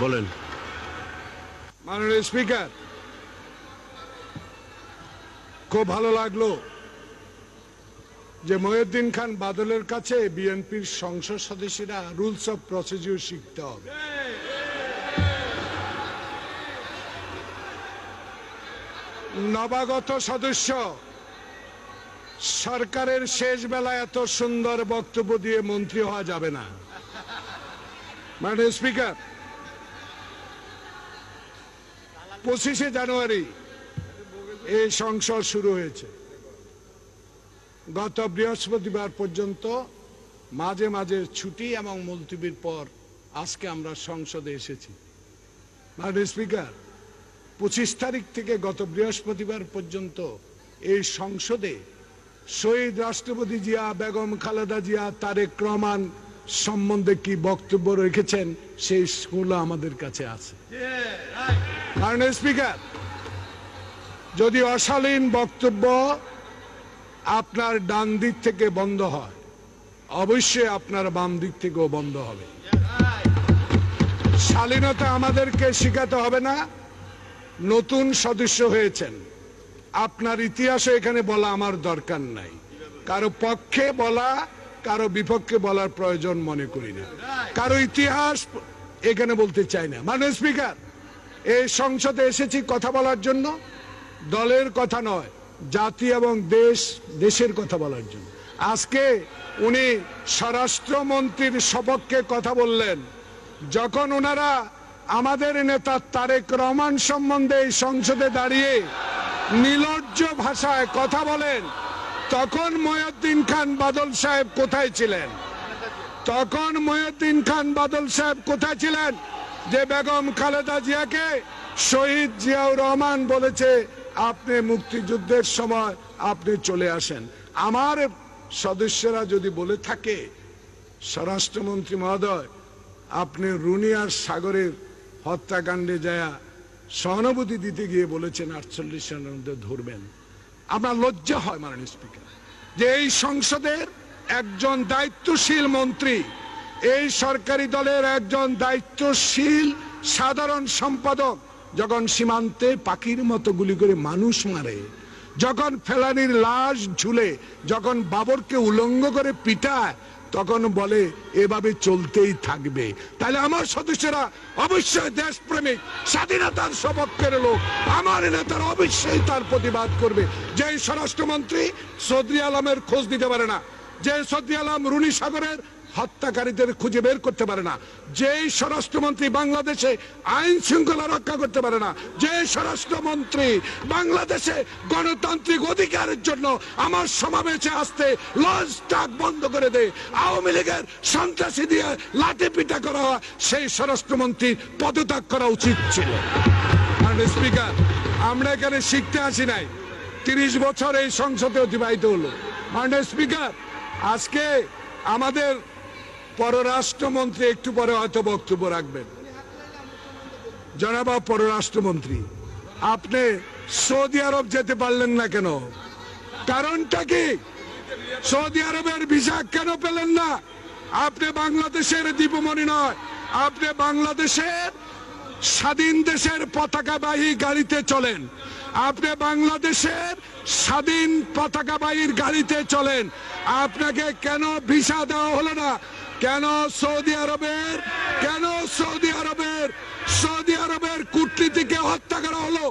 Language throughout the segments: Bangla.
বলেন। মাননীয় স্পিকার, খুব ভালো লাগলো যে মহিউদ্দিন খান বাদলের কাছে বিএনপির সংসদ সদস্যরা রুলস অফ প্রসিডিউর শিখতে হবে। নবাগত সদস্য সরকারের শেষ বেলায় এত সুন্দর বক্তব্য দিয়ে মন্ত্রী হওয়া যাবে না। মাননীয় স্পিকার, 25শে জানুয়ারি এই সংসদ শুরু হয়েছে। গত বৃহস্পতিবার পর্যন্ত মাঝে মাঝে ছুটি এবং মুলতবির পর আজকে আমরা সংসদে এসেছি। মাননীয় স্পিকার, 25 তারিখ থেকে গত বৃহস্পতিবার পর্যন্ত এই সংসদে শহীদ রাষ্ট্রপতি জিয়া, বেগম খালেদা জিয়া, তারেক রহমান সম্বন্ধে কি বক্তব্য রেখেছেন সেই স্কুল আমাদের কাছে আছে। মাননীয় স্পিকার, যদি অশালীন বক্তব্য আপনার ডান দিক থেকে বন্ধ হয়, অবশ্যই আপনার বাম দিক থেকেও বন্ধ হবে। শালীনতা আমাদেরকে শিখাতে হবে না। নতুন সদস্য হয়েছেন, আপনার ইতিহাসও এখানে বলা আমার দরকার নাই। কারো পক্ষে বলা, কারো বিপক্ষে বলার প্রয়োজন মনে করি না। কারো ইতিহাস এখানে বলতে চাই না। মাননীয় স্পিকার, এই সংসদে এসেছি কথা বলার জন্য, দলের কথা নয়, জাতি এবং দেশের কথা বলার জন্য। আজকে উনি স্বরাষ্ট্রমন্ত্রীর সপক্ষে কথা বললেন। যখন ওনারা আমাদের নেতা তারেক রহমান সম্বন্ধে এই সংসদে দাঁড়িয়ে নির্লজ্জ ভাষায় কথা বলেন, তখন মহিউদ্দিন খান বাদল সাহেব কোথায় ছিলেন? তখন মহিউদ্দিন খান বাদল সাহেব কোথায় ছিলেন? যে বেগম খালেদা জিয়াকে শহীদ জিয়াউর রহমান বলেছে আপনি মুক্তিযুদ্ধের সময় আপনি চলে আসেন। আমার সদস্যরা যদি বলে থাকে স্বরাষ্ট্রমন্ত্রী মহোদয় আপনি রুনিয়ার সাগরের হত্যাকাণ্ডে যায় সহানুভূতি দিতে গিয়ে বলেছেন 48 সালের মধ্যে ধরবেন, আমার লজ্জা হয় মাননীয় স্পিকার যে এই সংসদের একজন দায়িত্বশীল মন্ত্রী, এই সরকারি দলের একজন দায়িত্বশীল সাধারণ সম্পাদক যখন সীমান্তে পাখির মতো গুলি করে মানুষ মারে, যখন ফেলানির লাশ ঝুলে, যখন বাবরকে উলঙ্গ করে পিটায়, তখন বলে এভাবে চলতেই থাকবে। তাহলে আমার সদস্যরা অবশ্যই দেশপ্রেমিক, স্বাধীনতার সপক্ষের লোক, আমার নেতারা অবশ্যই তার প্রতিবাদ করবে। যে স্বরাষ্ট্রমন্ত্রী চৌধুরী আলমের খোঁজ দিতে পারে না, যে চৌধুরী আলম রুনি সাগরের হত্যাকারীদের খুঁজে বের করতে পারে না, যেই স্বরাষ্ট্রমন্ত্রী বাংলাদেশে আইন শৃঙ্খলা রক্ষা করতে পারে না, যে স্বরাষ্ট্রমন্ত্রী বাংলাদেশে গণতান্ত্রিক অধিকারের জন্য আমার সমাবেশে আসতে লঞ্চ ট্রাক বন্ধ করে দেয়, আওয়ামী লীগের সন্ত্রাসী দিয়ে লাঠি পিটা করা হয়, সেই স্বরাষ্ট্রমন্ত্রী পদত্যাগ করা উচিত ছিল। মাননীয় স্পিকার, আমরা এখানে শিখতে আসি নাই, 30 বছর এই সংসদে অতিবাহিত হলো। মাননীয় স্পিকার, আজকে আমাদের পররাষ্ট্রমন্ত্রী একটু পরে হয়তো বক্তব্য রাখবেন। জনাব পররাষ্ট্রমন্ত্রী, আপনি সৌদি আরব যেতে পারলেন না কেন? কারণটা কি? সৌদি আরবের ভিসা কেন পেলেন না? আপনি বাংলাদেশের দীপমণি নয়, আপনি বাংলাদেশের স্বাধীন দেশের পতাকাবাহী গাড়িতে চলেন, আপনি বাংলাদেশের স্বাধীন পতাকাবাহীর গাড়িতে চলেন। আপনাকে কেন ভিসা দেওয়া হলো না? কেন সৌদি আরবের কূটনীতিকে হত্যা করা হলো?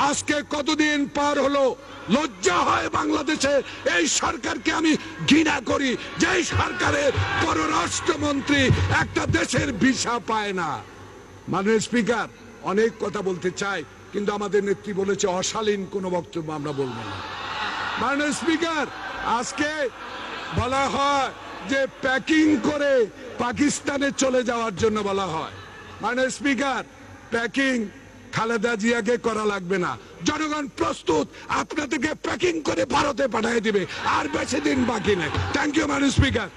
আজকে কতদিন পার হলো? লজ্জা হয় বাংলাদেশে। এই সরকারকে আমি ঘৃণা করি, যে সরকারের পররাষ্ট্রমন্ত্রী একটা দেশের ভিসা পায় না। মাননীয় স্পিকার, অনেক কথা বলতে চাই, কিন্তু আমাদের নেত্রী বলেছে অশালীন কোনো বক্তব্য আমরা বলবো না। মাননীয় স্পিকার, আজকে বলা হয় যে প্যাকিং করে পাকিস্তানে চলে যাওয়ার জন্য বলা হয়। মাননীয় স্পিকার, প্যাকিং খালেদা জিয়াকে করা লাগবে না, জনগণ প্রস্তুত আপনাদেরকে প্যাকিং করে ভারতে পাঠিয়ে দিবে, আর বেশি দিন বাকি নেই। থ্যাংক ইউ মাননীয় স্পিকার।